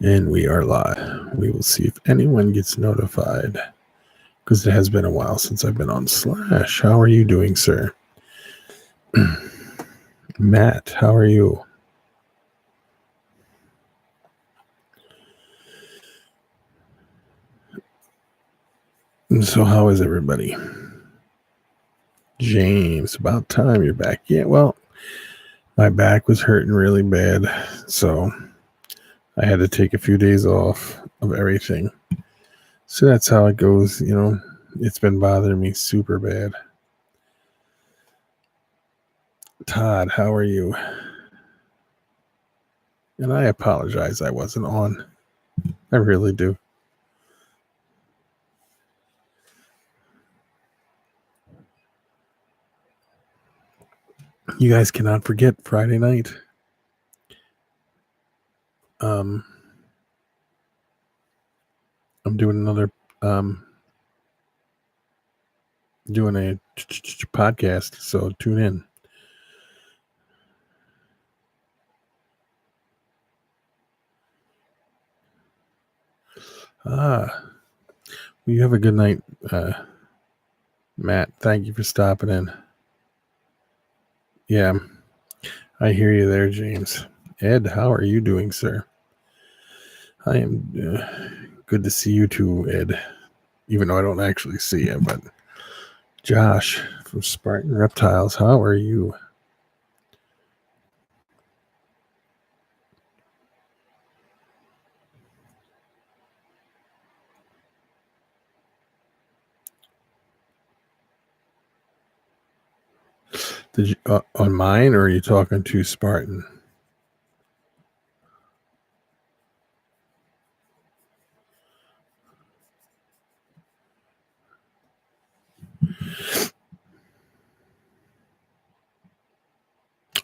And we are live. We will see if anyone gets notified, because it has been a while since I've been on Slash. How are you doing, sir? Matt, how are you? So how is everybody? James, about time you're back. Yeah, well, my back was hurting really bad, so I had to take a few days off of everything. So that's how it goes, you know. It's been bothering me super bad. Todd, how are you? And I apologize I wasn't on. I really do. You guys cannot forget Friday night. I'm doing another doing a podcast, so tune in. Well, you have a good night, Matt. Thank you for stopping in. Yeah, I hear you there, James. Ed, how are you doing, sir? I am good to see you too, Ed. Even though I don't actually see you, but Josh from Spartan Reptiles, how are you? Did you on mine, or are you talking to Spartan?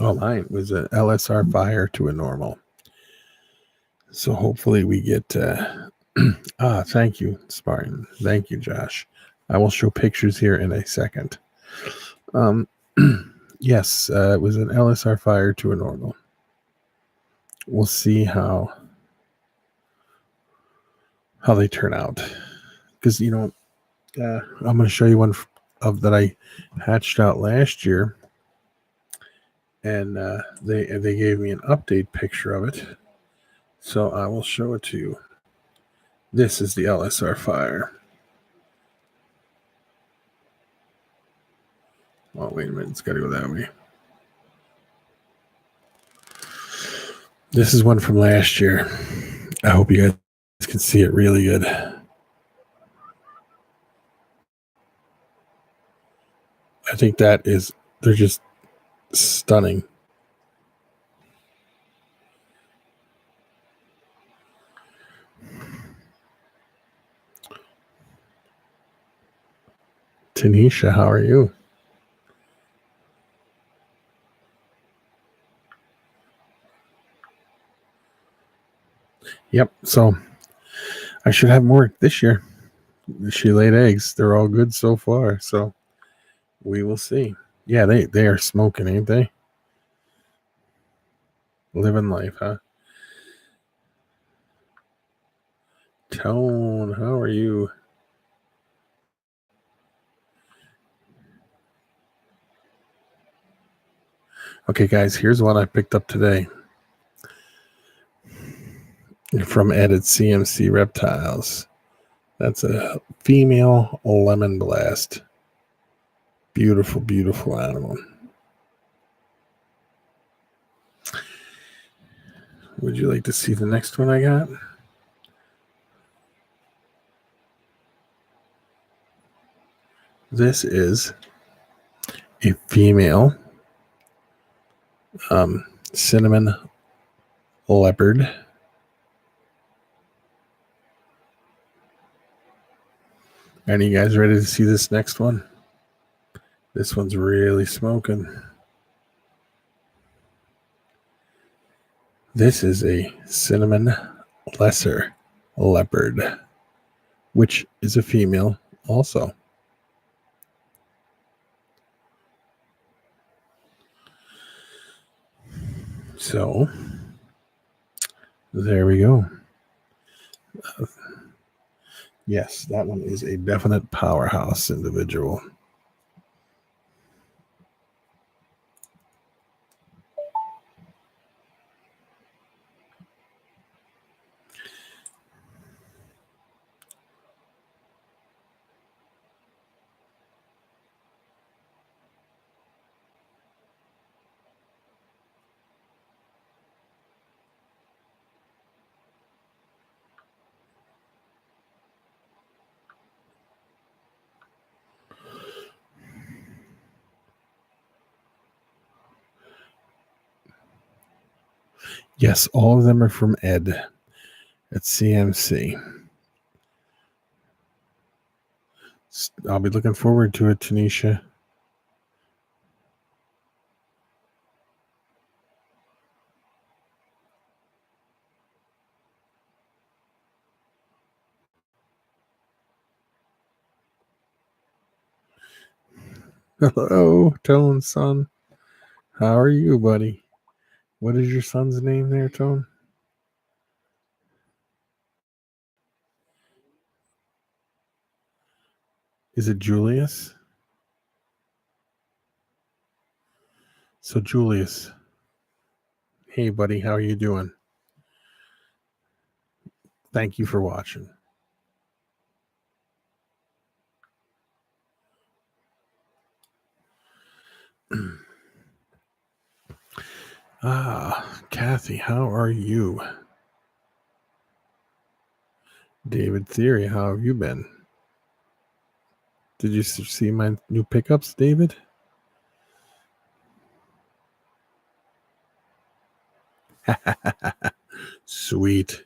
Oh, mine was an LSR fire to a normal. So hopefully we get. Thank you, Spartan. Thank you, Josh. I will show pictures here in a second. Yes, it was an LSR fire to a normal. We'll see how they turn out, because I'm going to show you one of that I hatched out last year, and they gave me an update picture of it, so I will show it to you. This is the LSR fire. Oh, wait a minute, it's got to go that way. This is one from last year. I hope you guys can see it really good. I think they're just stunning. Tanisha, how are you? Yep, so I should have more this year. She laid eggs. They're all good so far, so we will see. Yeah, they are smoking, ain't they? Living life, huh? Tone, how are you? Okay, guys, here's one I picked up today from Ed at CMC Reptiles. That's a female lemon blast. Beautiful, beautiful animal. Would you like to see the next one I got? This is a female cinnamon leopard. Are you guys ready to see this next one? This one's really smoking. This is a cinnamon lesser leopard, which is a female also. So there we go. Yes, that one is a definite powerhouse individual. Yes, all of them are from Ed at CMC. I'll be looking forward to it, Tanisha. Hello, Tone son. How are you, buddy? What is your son's name there, Tone? Is it Julius? So, Julius, hey, buddy, how are you doing? Thank you for watching. Kathy, how are you? David Theory, how have you been? Did you see my new pickups, David? Sweet.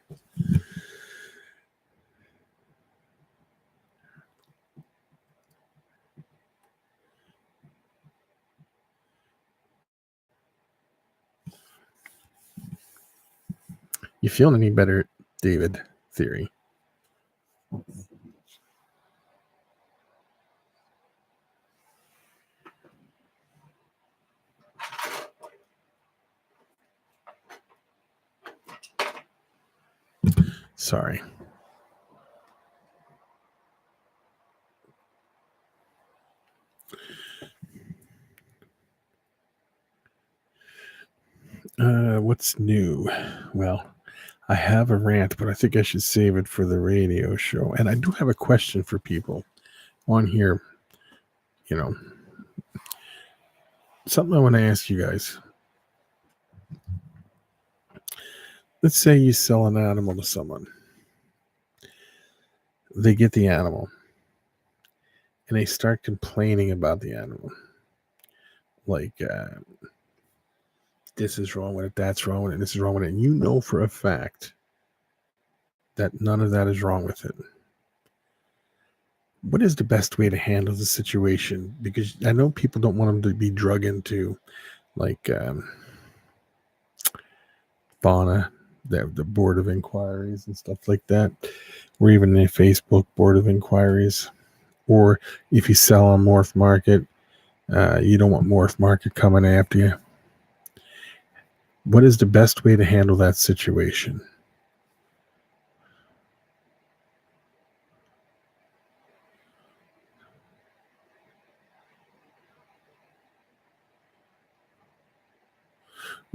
You feeling any better, David Theory? Sorry. What's new? Well, I have a rant, but I think I should save it for the radio show. And I do have a question for people on here. You know, something I want to ask you guys. Let's say you sell an animal to someone. They get the animal and they start complaining about the animal. Like, this is wrong with it, that's wrong with it, this is wrong with it. And you know for a fact that none of that is wrong with it. What is the best way to handle the situation? Because I know people don't want them to be drug into like fauna, the board of inquiries and stuff like that, or even a Facebook board of inquiries. Or if you sell on Morph Market, you don't want Morph Market coming after you. What is the best way to handle that situation?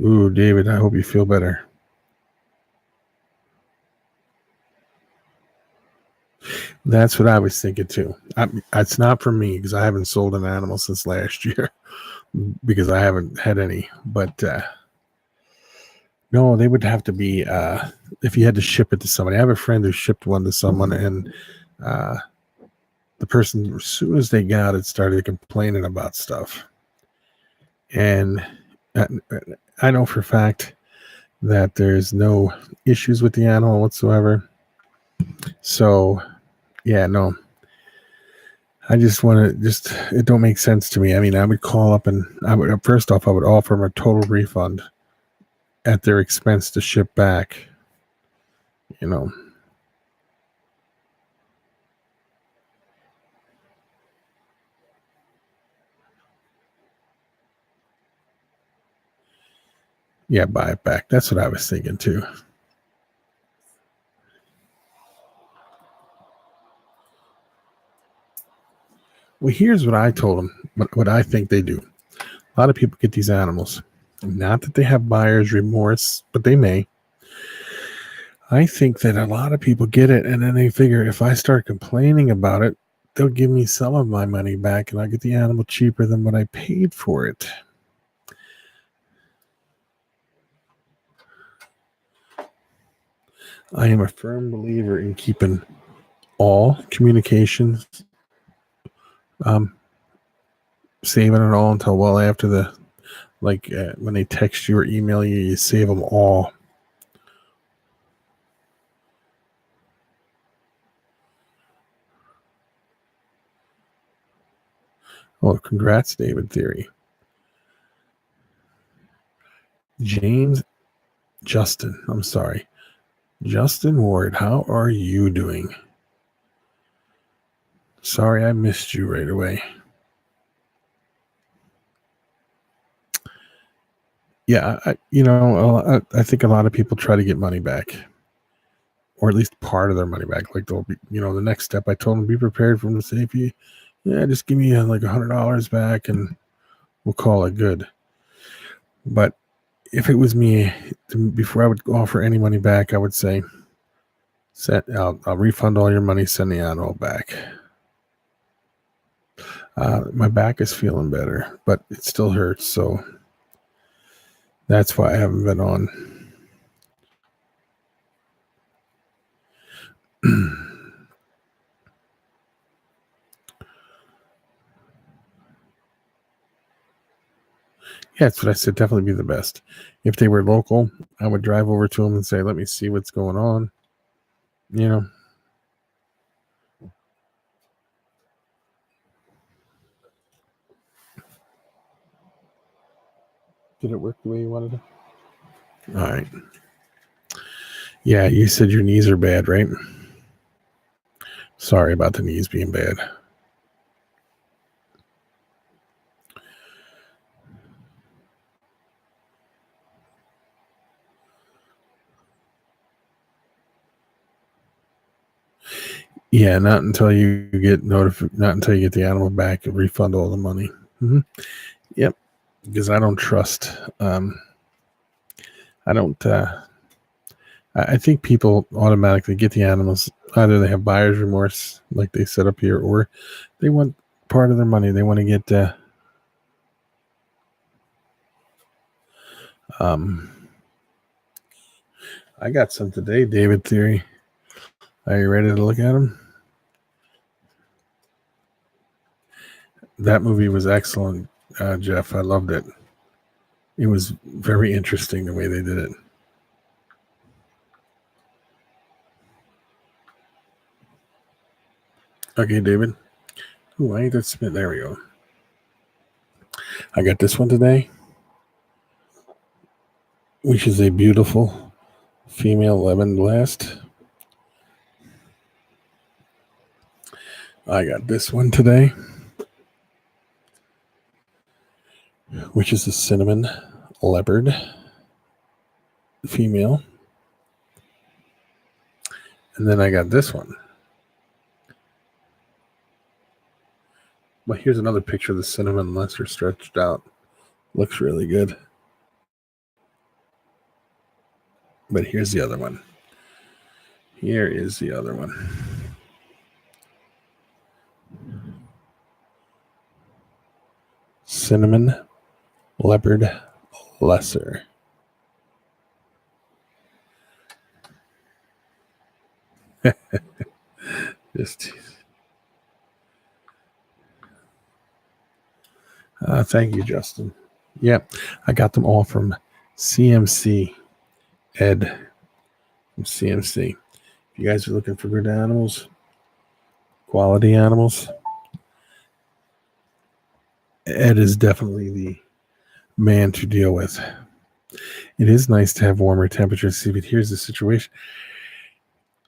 Ooh, David, I hope you feel better. That's what I was thinking too. It's not for me because I haven't sold an animal since last year because I haven't had any. But no, they would have to be if you had to ship it to somebody. I have a friend who shipped one to someone, and the person, as soon as they got it, started complaining about stuff. And I know for a fact that there's no issues with the animal whatsoever. So, yeah, no. I just want to it don't make sense to me. I mean, I would call up and first off, I would offer them a total refund at their expense to ship back, you know. Yeah, buy it back. That's what I was thinking too. Well, here's what I told them, what I think they do. A lot of people get these animals. Not that they have buyer's remorse, but they may. I think that a lot of people get it, and then they figure if I start complaining about it, they'll give me some of my money back, and I'll get the animal cheaper than what I paid for it. I am a firm believer in keeping all communications, saving it all until well after the, like when they text you or email you, you save them all. Oh, congrats, David Theory. Justin Ward, how are you doing? Sorry I missed you right away. Yeah, I think a lot of people try to get money back, or at least part of their money back. Like they'll be, the next step I told them, be prepared for them to say, if you, just give me like $100 back and we'll call it good. But if it was me, before I would offer any money back, I would say, I'll refund all your money, send the animal back. My back is feeling better, but it still hurts, so that's why I haven't been on. Yeah, that's what I said. Definitely be the best. If they were local, I would drive over to them and say, let me see what's going on. Did it work the way you wanted to? All right. Yeah, you said your knees are bad, right? Sorry about the knees being bad. Yeah, not until you get not until you get the animal back and refund all the money. Mm-hmm. Yep, because I don't trust. I don't. I think people automatically get the animals. Either they have buyer's remorse, like they set up here, or they want part of their money. They want to get. I got some today, David Theory. Are you ready to look at them? That movie was excellent, Jeff. I loved it. It was very interesting the way they did it. Okay, David. Oh, I ain't that spit. There we go. I got this one today, which is a beautiful female lemon blast. I got this one today, which is a cinnamon leopard female. And then I got this one. But here's another picture of the cinnamon lesser stretched out. Looks really good. But here's the other one. Here is the other one. Cinnamon leopard lesser. Just thank you, Justin. Yep, I got them all from CMC. Ed from CMC. If you guys are looking for good animals, quality animals, Ed is definitely the man to deal with. It is nice to have warmer temperatures. See, but here's the situation.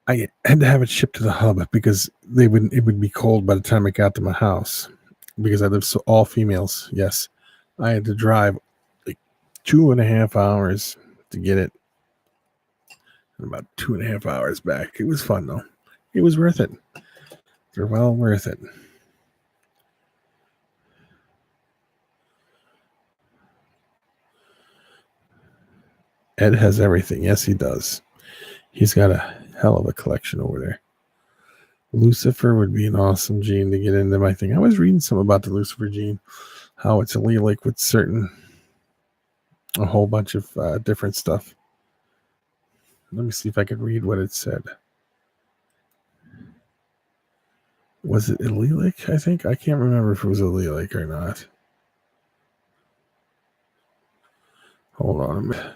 I had to have it shipped to the hub because it would be cold by the time it got to my house because I live all females. Yes, I had to drive like 2.5 hours to get it, and about 2.5 hours back. It was fun though. It was worth it. They're well worth it. Ed has everything. Yes, he does. He's got a hell of a collection over there. Lucifer would be an awesome gene to get into my thing. I was reading some about the Lucifer gene, how it's allelic with a whole bunch of different stuff. Let me see if I could read what it said. Was it allelic? I think I can't remember if it was allelic or not. Hold on a minute.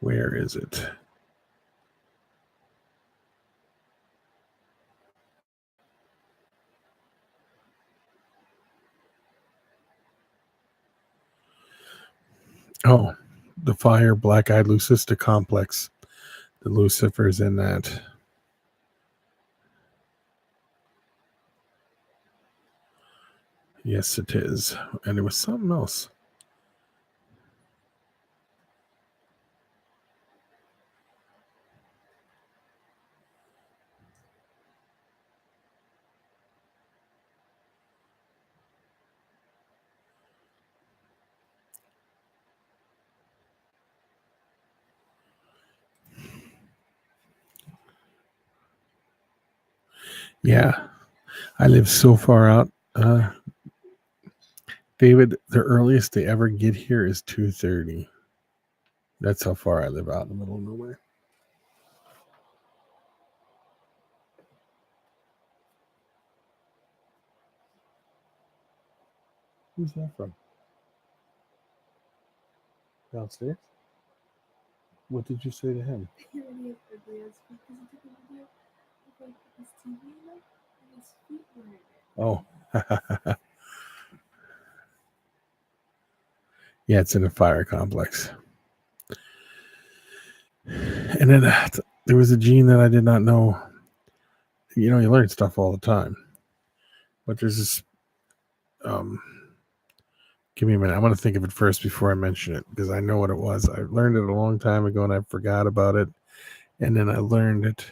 Where is it? Oh, the fire black-eyed Lucista complex. The Lucifer's in that. Yes, it is. And there was something else. Yeah, I live so far out. David, the earliest they ever get here is 2:30. That's how far I live out in the middle of nowhere. Who's that from? Downstairs? What did you say to him? Oh. Yeah, it's in a fire complex. And then there was a gene that I did not know. You know, you learn stuff all the time. But there's this give me a minute. I want to think of it first before I mention it because I know what it was. I learned it a long time ago and I forgot about it. And then I learned it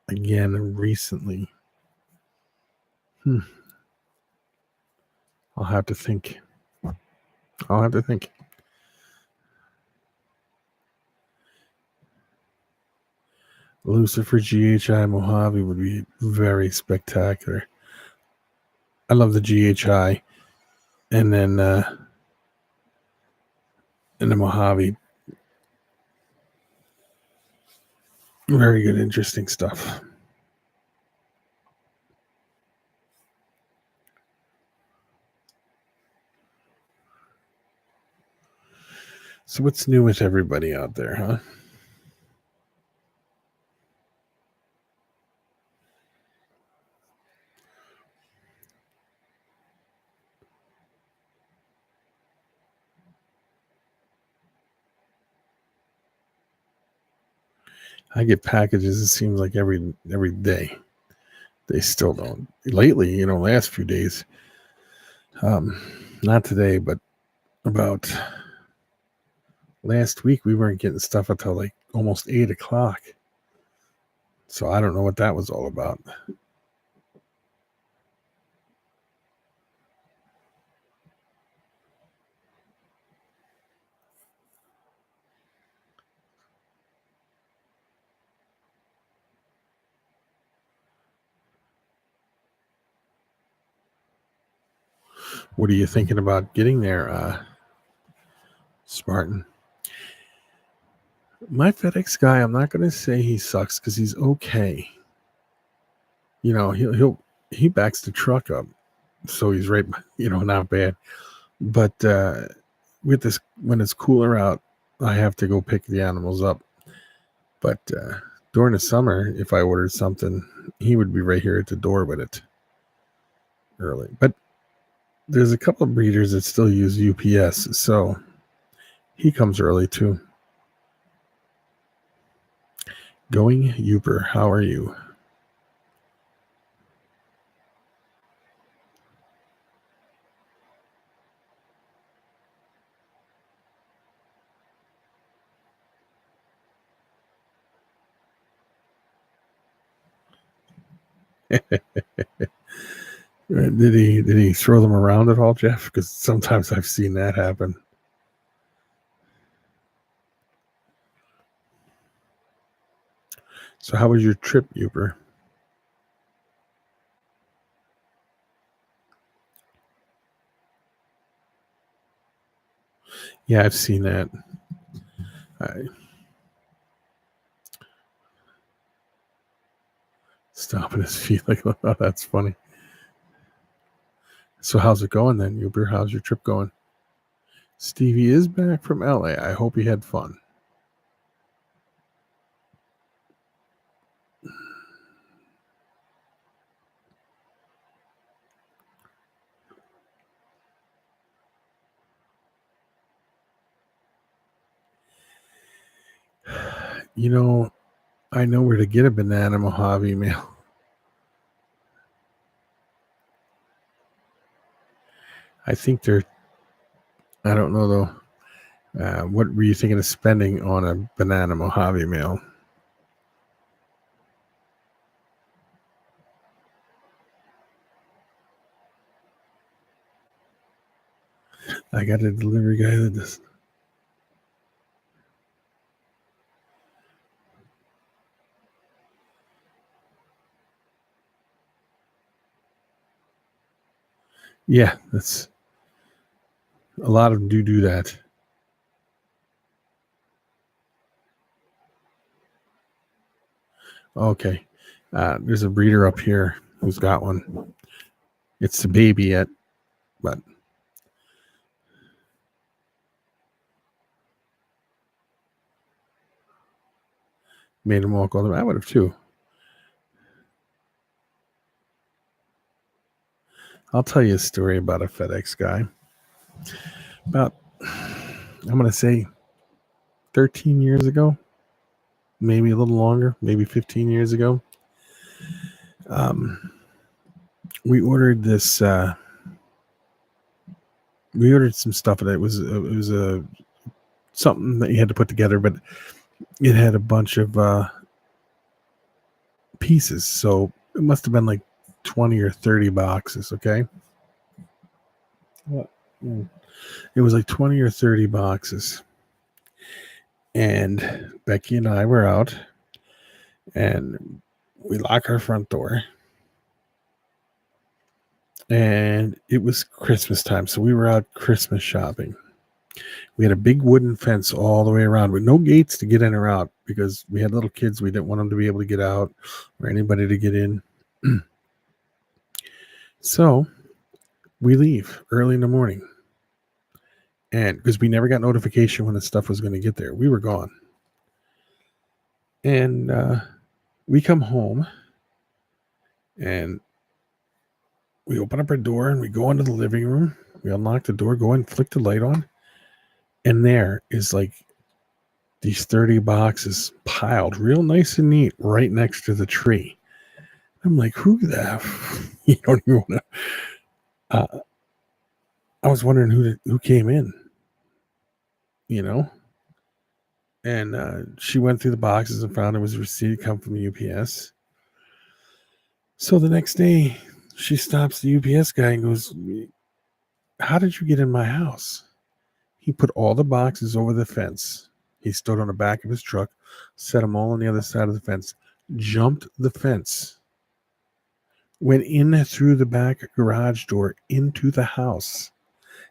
again recently. I'll have to think. Lucifer GHI Mojave would be very spectacular. I love the GHI. And then in the Mojave, very good, interesting stuff. So what's new with everybody out there, huh? I get packages, it seems like every day. They still don't. Lately, last few days. Not today, but about last week we weren't getting stuff until like almost 8:00. So I don't know what that was all about. What are you thinking about getting there, Spartan? My FedEx guy, I'm not going to say he sucks because he's okay. He backs the truck up, so he's right. Not bad. But with this, when it's cooler out, I have to go pick the animals up. But during the summer, if I ordered something, he would be right here at the door with it early. But there's a couple of breeders that still use UPS, so he comes early too. Going Uper, how are you? Did he throw them around at all, Jeff? Because sometimes I've seen that happen. So how was your trip, Uber? Yeah, I've seen that. Stomping his feet like, oh, that's funny. So how's it going then, Uber? How's your trip going? Stevie is back from LA. I hope he had fun. You know, I know where to get a banana Mojave meal. I think they're, I don't know though. What were you thinking of spending on a banana Mojave meal? I got a delivery guy that does. Yeah, that's a lot of them do that. Okay. There's a breeder up here who's got one. It's the baby yet, but made him walk all the way. I would have too. I'll tell you a story about a FedEx guy. About, I'm going to say 13 years ago, maybe a little longer, maybe 15 years ago. Um, we ordered this. We ordered some stuff, and it was a something that you had to put together, but it had a bunch of pieces, so it must have been like 20 or 30 boxes. Okay, what? It was like 20 or 30 boxes, and Becky and I were out, and we lock our front door. And it was Christmas time, so we were out Christmas shopping. We had a big wooden fence all the way around with no gates to get in or out because we had little kids. We didn't want them to be able to get out or anybody to get in. So we leave early in the morning. And because we never got notification when the stuff was going to get there, we were gone. And we come home and we open up our door and we go into the living room. We unlock the door, go and flick the light on. And there is like these 30 boxes piled real nice and neat right next to the tree. I'm like, who the F? You don't even want to. I was wondering who came in, you know? And she went through the boxes and found it was a receipt come from the UPS. So the next day, she stops the UPS guy and goes, how did you get in my house? He put all the boxes over the fence. He stood on the back of his truck, set them all on the other side of the fence, jumped the fence, went in through the back garage door into the house,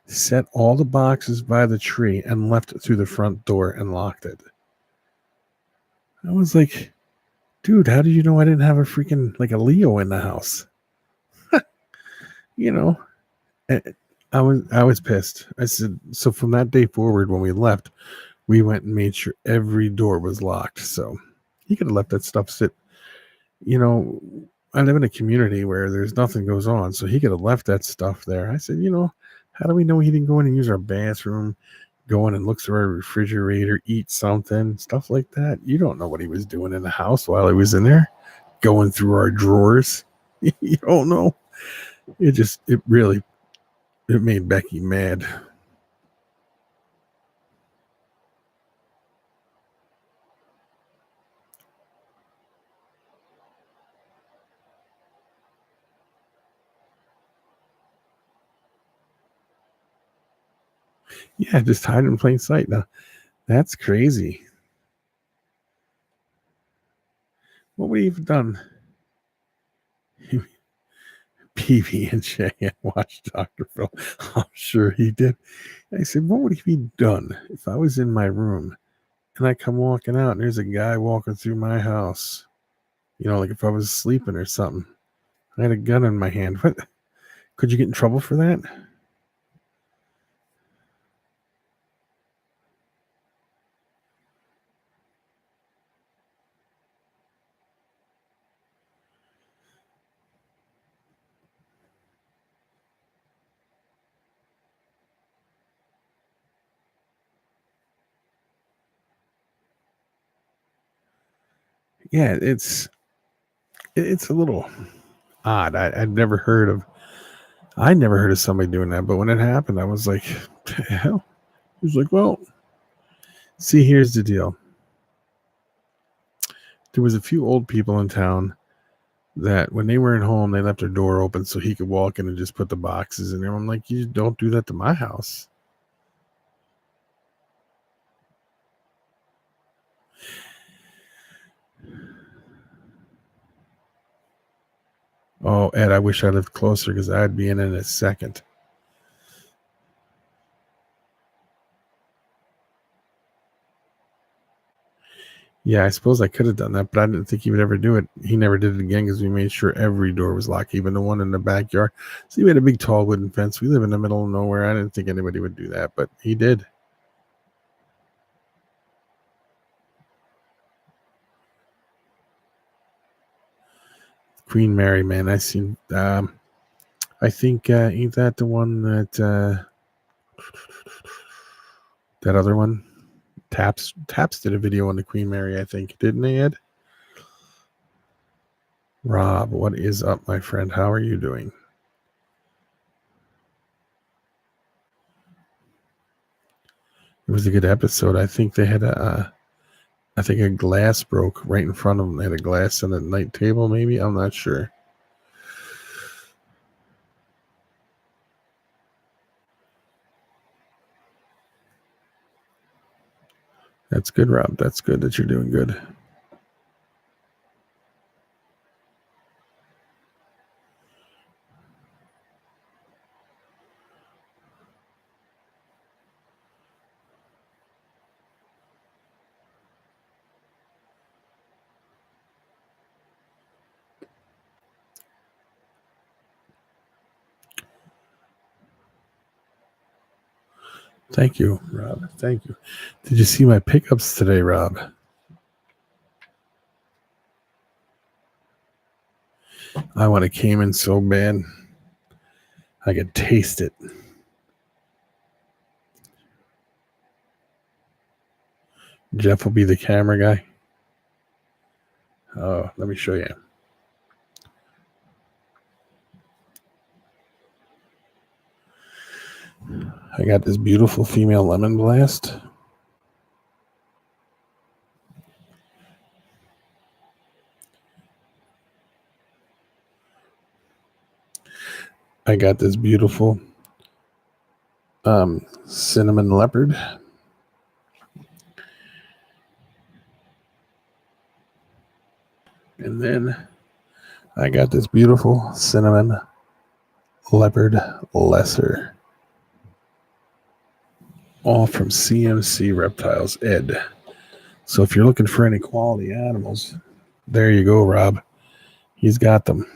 set all the boxes by the tree, and left through the front door and locked it. I was like, dude, how did you know I didn't have a freaking, like a Leo in the house? You know, I was pissed. I said, so from that day forward, when we left, we went and made sure every door was locked. So he could have left that stuff sit. You know, I live in a community where there's nothing goes on, so he could have left that stuff there. I said, how do we know he didn't go in and use our bathroom, go in and look through our refrigerator, eat something, stuff like that? You don't know what he was doing in the house while he was in there, going through our drawers. You don't know. It made Becky mad. Yeah, just hide in plain sight. Now, that's crazy. What would he have done? PB and J and watched Dr. Phil. I'm sure he did. I said, what would he be done if I was in my room and I come walking out and there's a guy walking through my house? You know, like if I was sleeping or something. I had a gun in my hand. What? Could you get in trouble for that? Yeah, it's a little odd. I never heard of somebody doing that, but when it happened, I was like, "The hell?" He was like, well, see, here's the deal. There was a few old people in town that when they weren't home, they left their door open so he could walk in and just put the boxes in there. I'm like, you don't do that to my house. Oh, Ed, I wish I lived closer because I'd be in a second. Yeah, I suppose I could have done that, but I didn't think he would ever do it. He never did it again because we made sure every door was locked, even the one in the backyard. See, we had a big tall wooden fence. We live in the middle of nowhere. I didn't think anybody would do that, but he did. Queen Mary, man, I seen. I think ain't that the one that other one? Taps did a video on the Queen Mary, I think, didn't they, Ed? Rob, what is up, my friend? How are you doing? It was a good episode. I think they had I think a glass broke right in front of them. They had a glass on the night table, maybe. I'm not sure. That's good, Rob. That's good that you're doing good. Thank you, Rob. Thank you. Did you see my pickups today, Rob? I want a Cayman so bad. I could taste it. Jeff will be the camera guy. Oh, let me show you. I got this beautiful female lemon blast. I got this beautiful cinnamon leopard. And then I got this beautiful cinnamon leopard lesser. All from CMC Reptiles, Ed. So if you're looking for any quality animals, there you go, Rob. He's got them.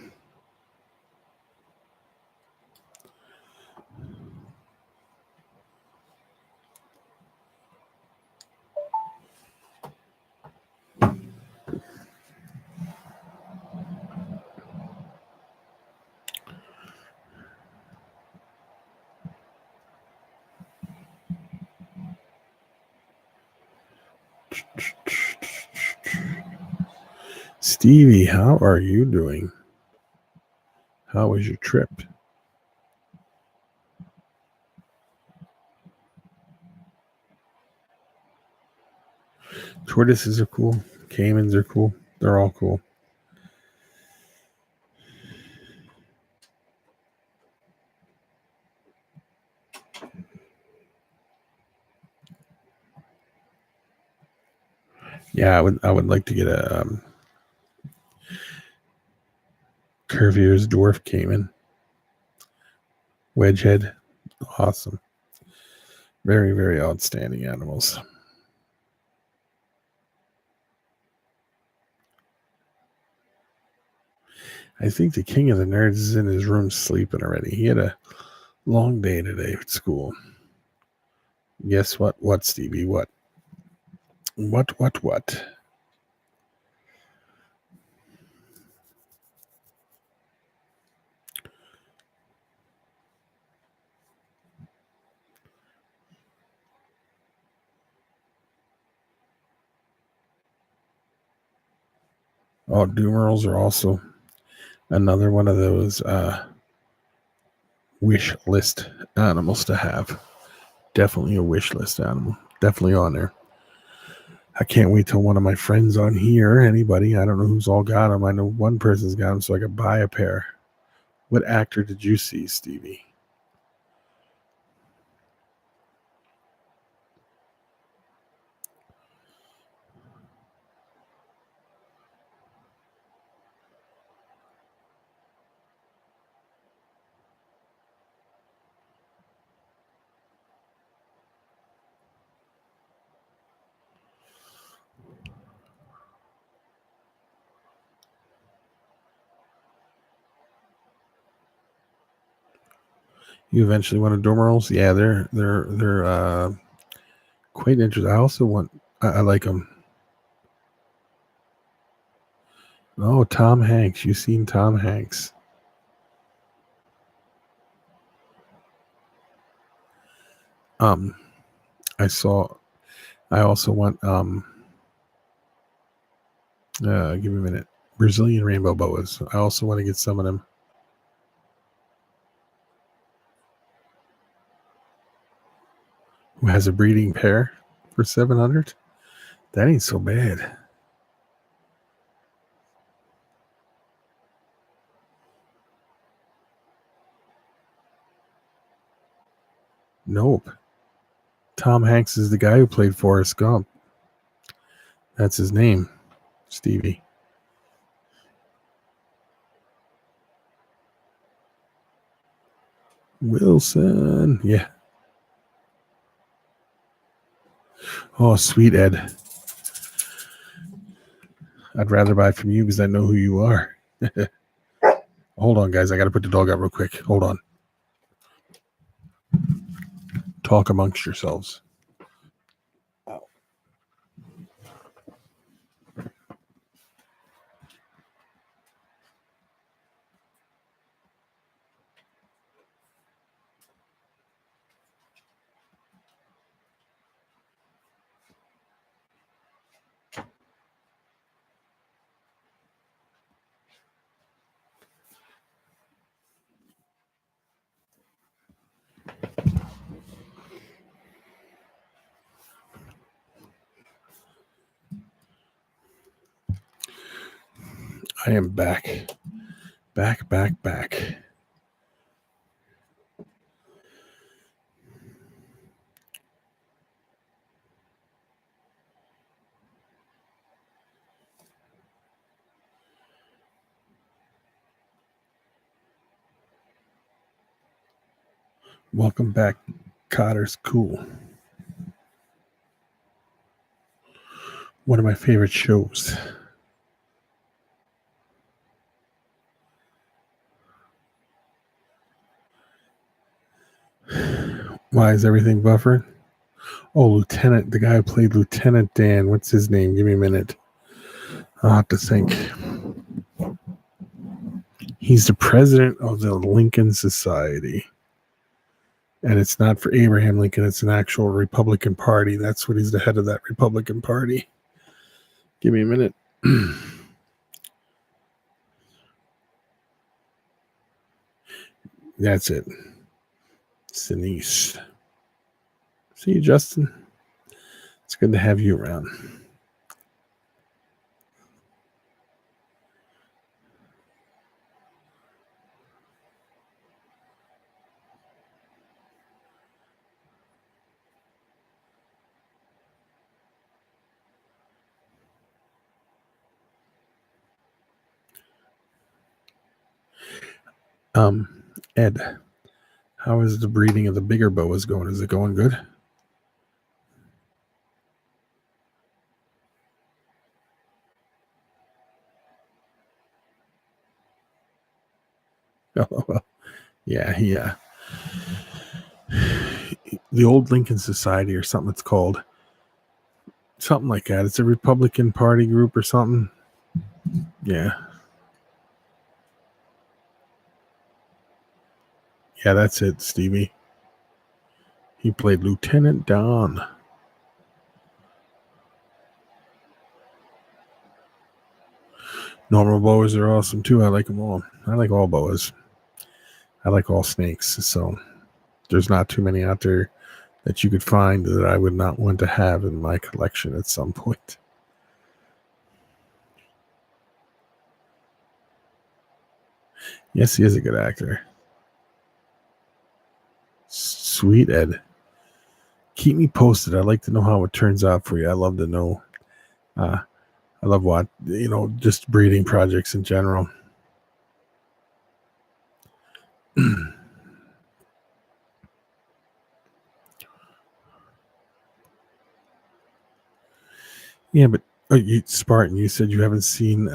Stevie, how are you doing? How was your trip? Tortoises are cool. Caimans are cool. They're all cool. Yeah, I would like to get a Curvier's dwarf caiman. Wedgehead. Awesome. Very, very outstanding animals. I think the king of the nerds is in his room sleeping already. He had a long day today at school. Guess what? What, Stevie? What? What? Oh, Doomerals are also another one of those wish list animals to have. Definitely a wish list animal. Definitely on there. I can't wait till one of my friends on here, anybody, I don't know who's all got them. I know one person's got them, so I could buy a pair. What actor did you see, Stevie? You eventually want a Dormerals? Yeah, they're quite interesting. I also want. I like them. Oh, Tom Hanks. You seen Tom Hanks? I saw. I also want. Give me a minute. Brazilian rainbow boas. I also want to get some of them. Who has a breeding pair for 700? That ain't so bad. Nope. Tom Hanks is the guy who played Forrest Gump. That's his name, Stevie. Wilson. Yeah. Oh, sweet Ed. I'd rather buy from you because I know who you are. Hold on, guys. I got to put the dog out real quick. Hold on. Talk amongst yourselves. I am back. Back. Welcome back, Cotter's Cool. One of my favorite shows. Why is everything buffering? Oh, Lieutenant, the guy who played Lieutenant Dan. What's his name? Give me a minute. I'll have to think. He's the president of the Lincoln Society. And it's not for Abraham Lincoln, it's an actual Republican Party. That's what he's the head of that Republican Party. Give me a minute. That's it. Sinise. See you, Justin. It's good to have you around. Ed, how is the breeding of the bigger boas going? Is it going good? Oh, well, yeah, the old Lincoln Society or something it's called. Something like that. It's a Republican Party group or something. Yeah. Yeah, that's it, Stevie. He played Lieutenant Don. Normal boas are awesome too. I like them all. I like all boas. I like all snakes. So there's not too many out there that you could find that I would not want to have in my collection at some point. Yes, he is a good actor. Sweet Ed. Keep me posted. I'd like to know how it turns out for you. I love to know. I love just breeding projects in general. Yeah, but Spartan, you said you haven't seen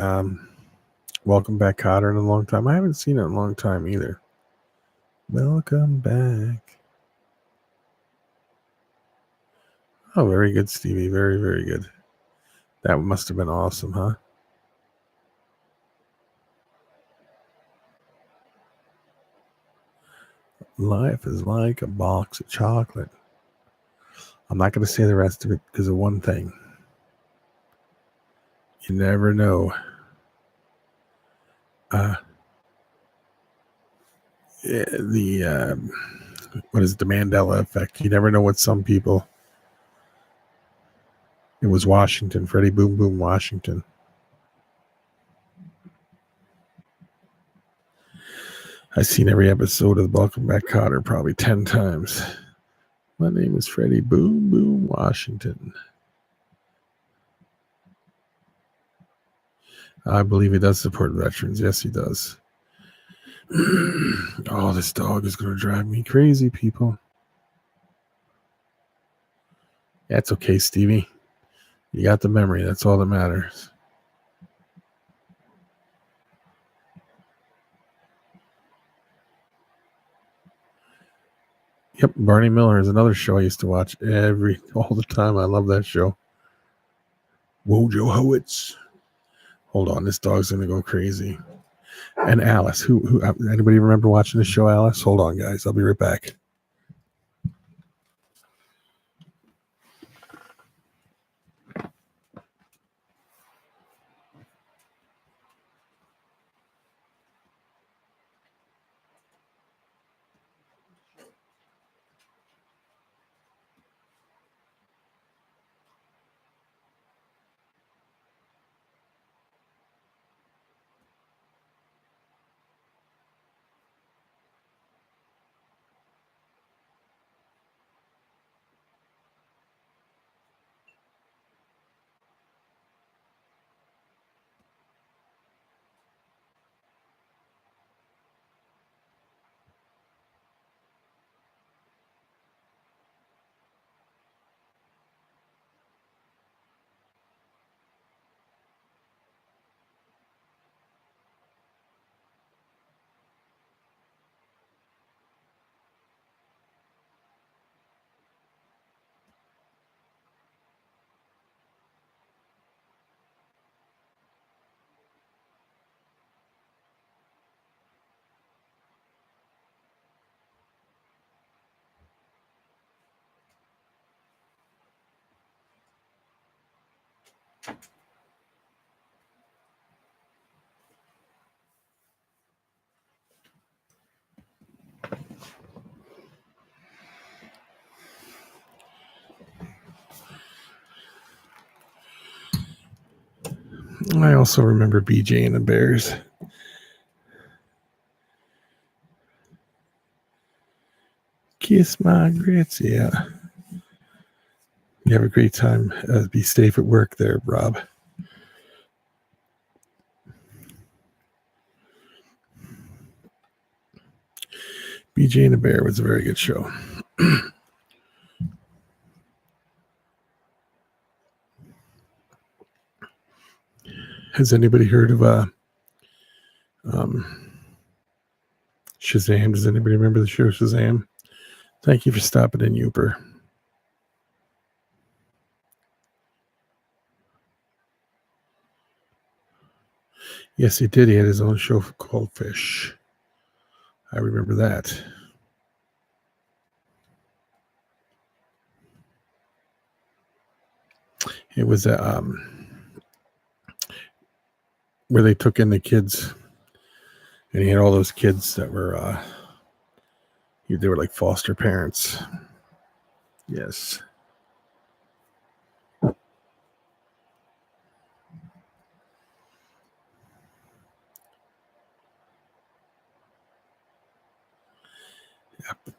Welcome Back, Kotter in a long time. I haven't seen it in a long time either. Welcome back. Oh, very good, Stevie. Very, very good. That must have been awesome, huh? Life is like a box of chocolate. I'm not going to say the rest of it because of one thing. You never know. What is the Mandela effect? You never know what some people. It was Washington, Freddie Boom Boom Washington. I've seen every episode of Welcome Back, Kotter probably 10 times. My name is Freddie Boom Boom Washington. I believe he does support veterans. Yes, he does. Oh, this dog is going to drive me crazy, people. That's okay, Stevie. You got the memory. That's all that matters. Yep, Barney Miller is another show I used to watch all the time. I love that show. Wojo Howitz. Hold on, this dog's gonna go crazy. And Alice, who anybody remember watching the show Alice? Hold on, guys, I'll be right back. I also remember BJ and the Bears. Kiss my grits, yeah. You have a great time. Be safe at work there, Rob. BJ and the Bear was a very good show. Has anybody heard of Shazam? Does anybody remember the show Shazam? Thank you for stopping in, Uper. Yes, he did. He had his own show called Fish. I remember that. It was where they took in the kids, and he had all those kids that were they were like foster parents. Yes.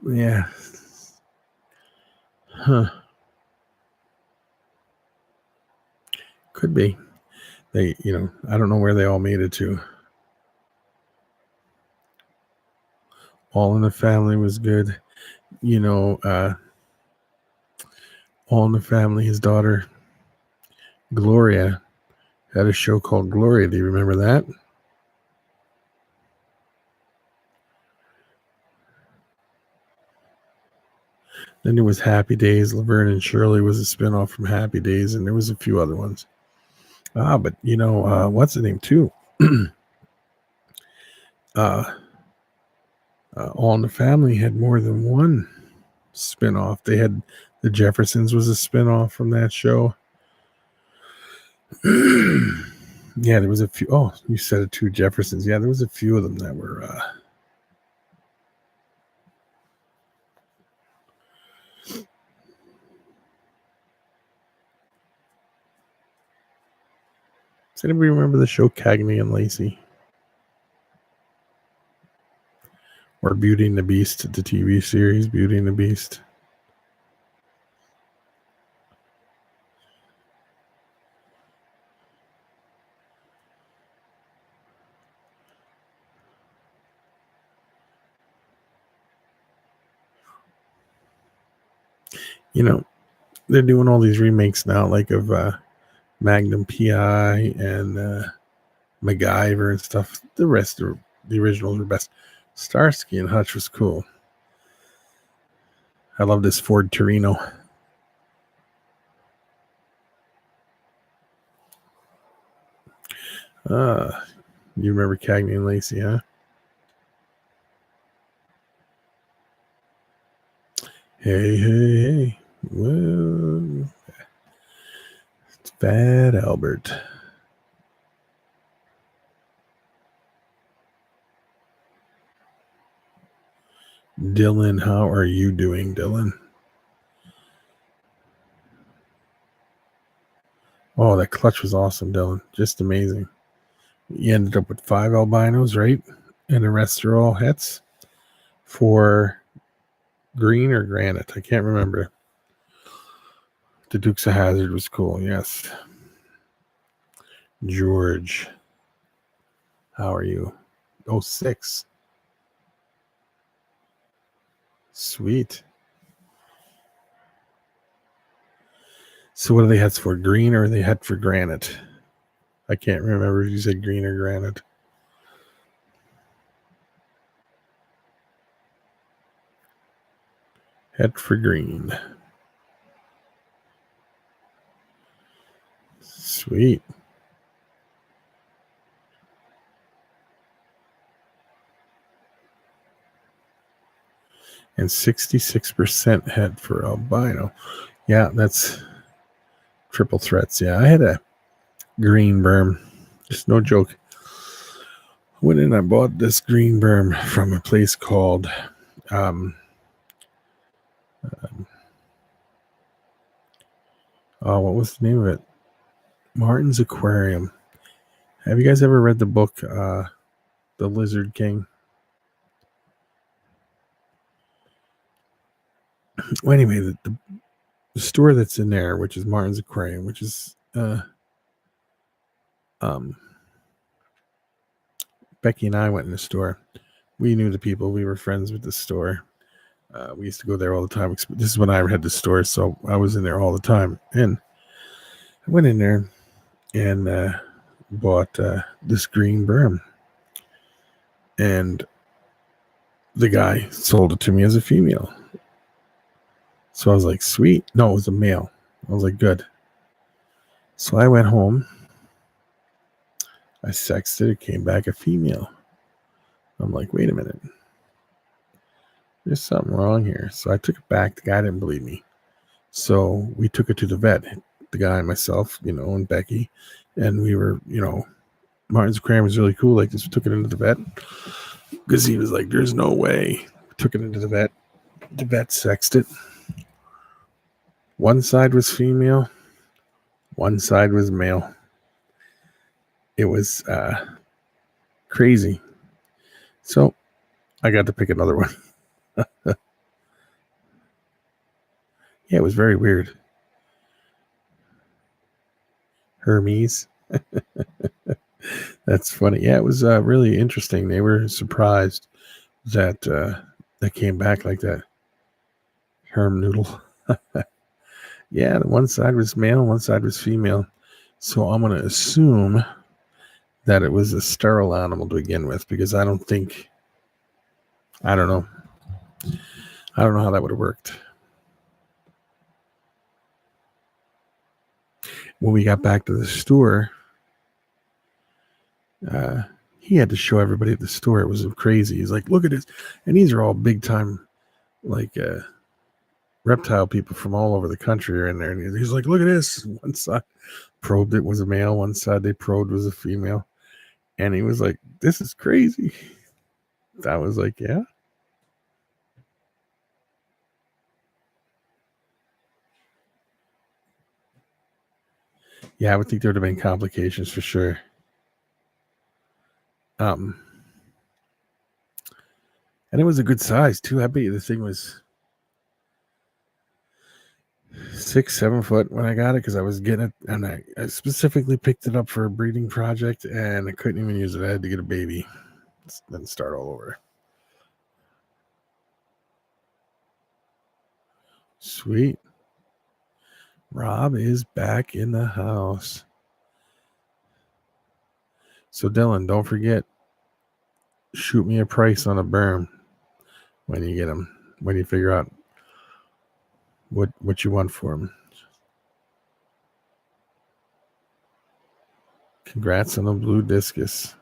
Yeah. Huh. Could be. They, I don't know where they all made it to. All in the Family was good. All in the Family, his daughter, Gloria, had a show called Gloria. Do you remember that? Then there was Happy Days. Laverne and Shirley was a spinoff from Happy Days, and there was a few other ones. But what's the name too? All in the Family had more than one spinoff. They had The Jeffersons was a spinoff from that show. Yeah, there was a few. Oh, you said it too, Jeffersons. Yeah, there was a few of them that were. Does anybody remember the show Cagney and Lacey? Or Beauty and the Beast, the TV series Beauty and the Beast? They're doing all these remakes now, like of Magnum PI and MacGyver and stuff. The rest are the originals are best. Starsky and Hutch was cool. I love this Ford Torino. You remember Cagney and Lacey, huh? Hey. Well, it's Fat Albert. Dylan, how are you doing, Dylan? Oh, that clutch was awesome, Dylan. Just amazing. You ended up with 5 albinos, right? And the rest are all hets for green or granite. I can't remember. The Dukes of Hazzard was cool, yes. George, how are you? 06. Sweet. So what are they hets for? Green or are they het for granite? I can't remember if you said green or granite. Het for green. Sweet. And 66% het for albino. Yeah, that's triple threats. Yeah, I had a green berm. Just no joke. I went in and I bought this green berm from a place called what was the name of it? Martin's Aquarium. Have you guys ever read the book The Lizard King? Well, anyway, the store that's in there, which is Martin's Aquarium, which is Becky and I went in the store. We knew the people. We were friends with the store. We used to go there all the time. This is when I had the store, so I was in there all the time. And I went in there and bought this green berm. And the guy sold it to me as a female. So I was like, sweet. No, it was a male. I was like, good. So I went home. I sexed it. It came back a female. I'm like, wait a minute. There's something wrong here. So I took it back. The guy didn't believe me. So we took it to the vet. The guy, myself, and Becky. And we were, Martin's cram was really cool. Like this, we took it into the vet. Because he was like, there's no way. We took it into the vet. The vet sexed it. One side was female. One side was male. It was crazy. So I got to pick another one. Yeah, it was very weird. Hermes. That's funny. Yeah, it was really interesting. They were surprised that that came back like that. Herm noodle. Yeah, one side was male, one side was female. So I'm going to assume that it was a sterile animal to begin with, because I don't know. I don't know how that would have worked. When we got back to the store, he had to show everybody at the store. It was crazy. He's like, look at this. And these are all big time, like, reptile people from all over the country are in there. And he's like, look at this. One side probed it was a male. One side they probed was a female. And he was like, this is crazy. I was like, yeah. Yeah, I would think there would have been complications for sure. And it was a good size too. I bet you the thing was 6-7 foot when I got it, because I was getting it, and I specifically picked it up for a breeding project, and I couldn't even use it. I had to get a baby, then start all over. Sweet. Rob is back in the house. So Dylan, don't forget, shoot me a price on a berm when you get them, when you figure out what you want for them. Congrats on the blue discus.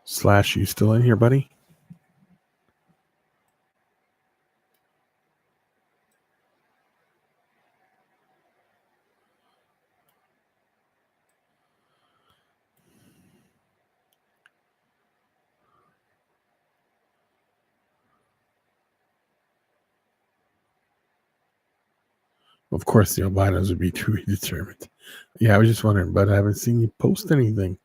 Slash, you still in here, buddy? Of course, the albinos would be to be determined. Yeah, I was just wondering, but I haven't seen you post anything.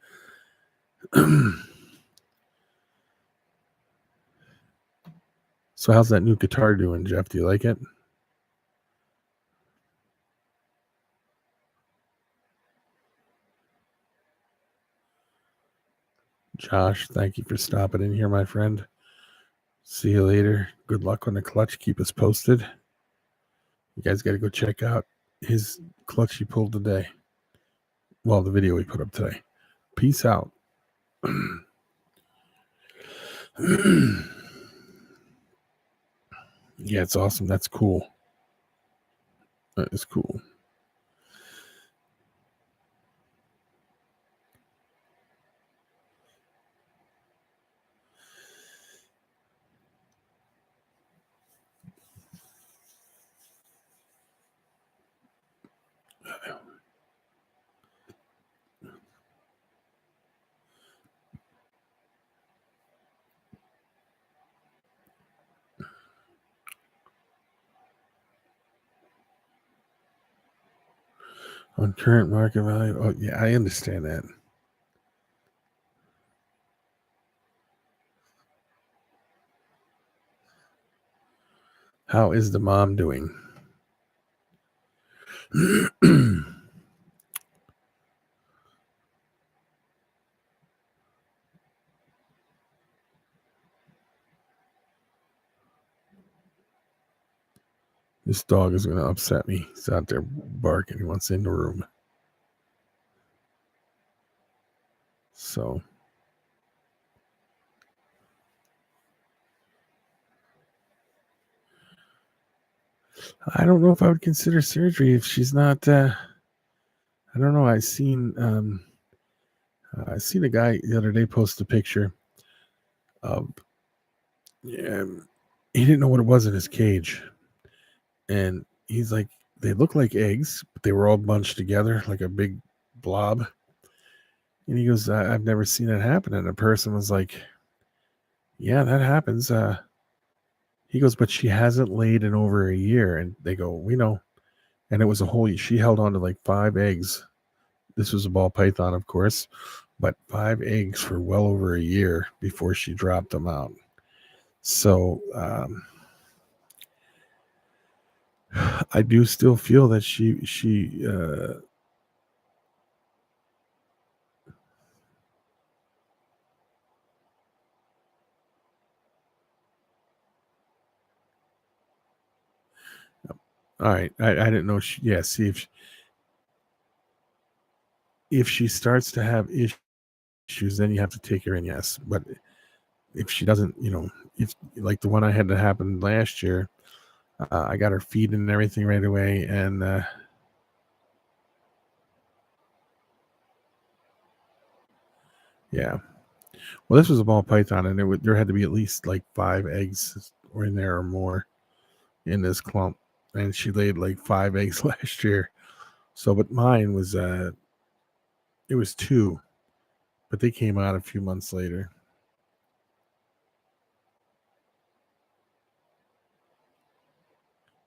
So how's that new guitar doing, Jeff? Do you like it? Josh, thank you for stopping in here, my friend. See you later. Good luck on the clutch. Keep us posted. You guys got to go check out his clutch he pulled today. Well, the video he put up today. Peace out. Yeah, it's awesome. That's cool. That is cool. on current market value. Oh, yeah, I understand that. How is the mom doing? This dog is going to upset me. He's out there barking. He wants in the room. So I don't know if I would consider surgery if she's not. I don't know. I seen a guy the other day post a picture of. Yeah, he didn't know what it was in his cage, and he's like, they look like eggs, but they were all bunched together like a big blob. And he goes, I've never seen it happen. And the person was like, yeah, that happens. He goes, but she hasn't laid in over a year. And they go, we know. And it was she held on to like 5 eggs. This was a ball python, of course, but 5 eggs for well over a year before she dropped them out. So I do still feel that she all right. I didn't know. See if she starts to have issues, then you have to take her in. Yes, but if she doesn't, if like the one I had to happen last year, I got her feed and everything right away, and yeah. Well, this was a ball python, and there had to be at least like 5 eggs or in there or more in this clump, and she laid like 5 eggs last year. So, but mine was it was 2, but they came out a few months later.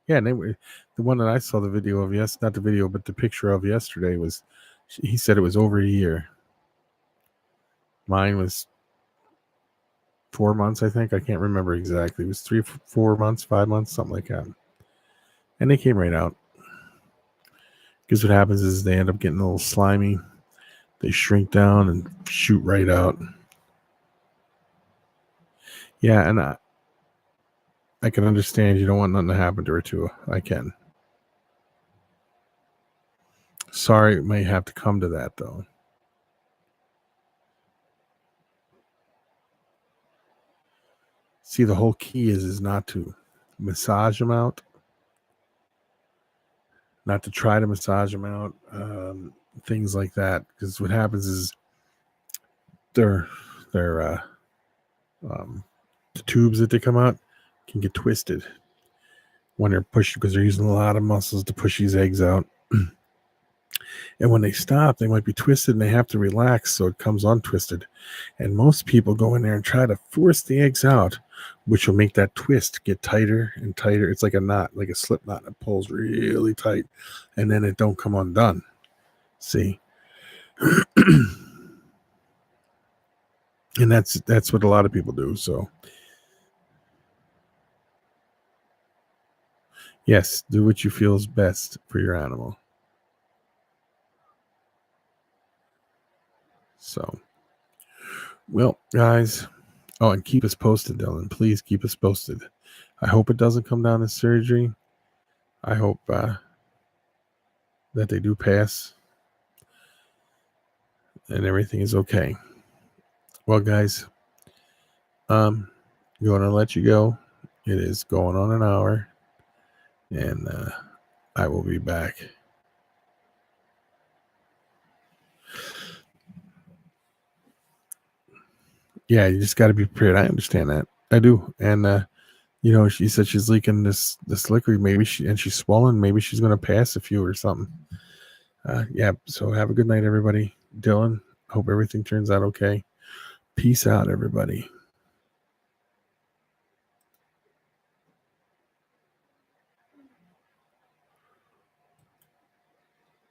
Yeah, and they were the one that I saw the video of. Yes, not the video, but the picture of yesterday was. He said it was over a year. Mine was 4 months, I think. I can't remember exactly. It was 3, 4 months, 5 months, something like that. And they came right out. Because what happens is they end up getting a little slimy. They shrink down and shoot right out. Yeah, and I can understand you don't want nothing to happen to her too. I can. Sorry, it may have to come to that though. See, the whole key is not to massage them out, not to try to massage them out, things like that. Because what happens is they're the tubes that they come out can get twisted when they're pushed because they're using a lot of muscles to push these eggs out. And when they stop, they might be twisted and they have to relax so it comes untwisted. And most people go in there and try to force the eggs out, which will make that twist get tighter and tighter. It's like a knot, like a slip knot. It pulls really tight and then it don't come undone. See? And that's what a lot of people do. So yes, do what you feel is best for your animal. So, well, guys, and keep us posted, Dylan. Please keep us posted. I hope it doesn't come down to surgery. I hope that they do pass and everything is okay. Well, guys, I'm going to let you go. It is going on an hour, and I will be back. Yeah, you just got to be prepared. I understand that. I do. And, she said she's leaking this liquid. Maybe she's swollen. Maybe she's going to pass a few or something. Yeah. So have a good night, everybody. Dylan, hope everything turns out okay. Peace out, everybody.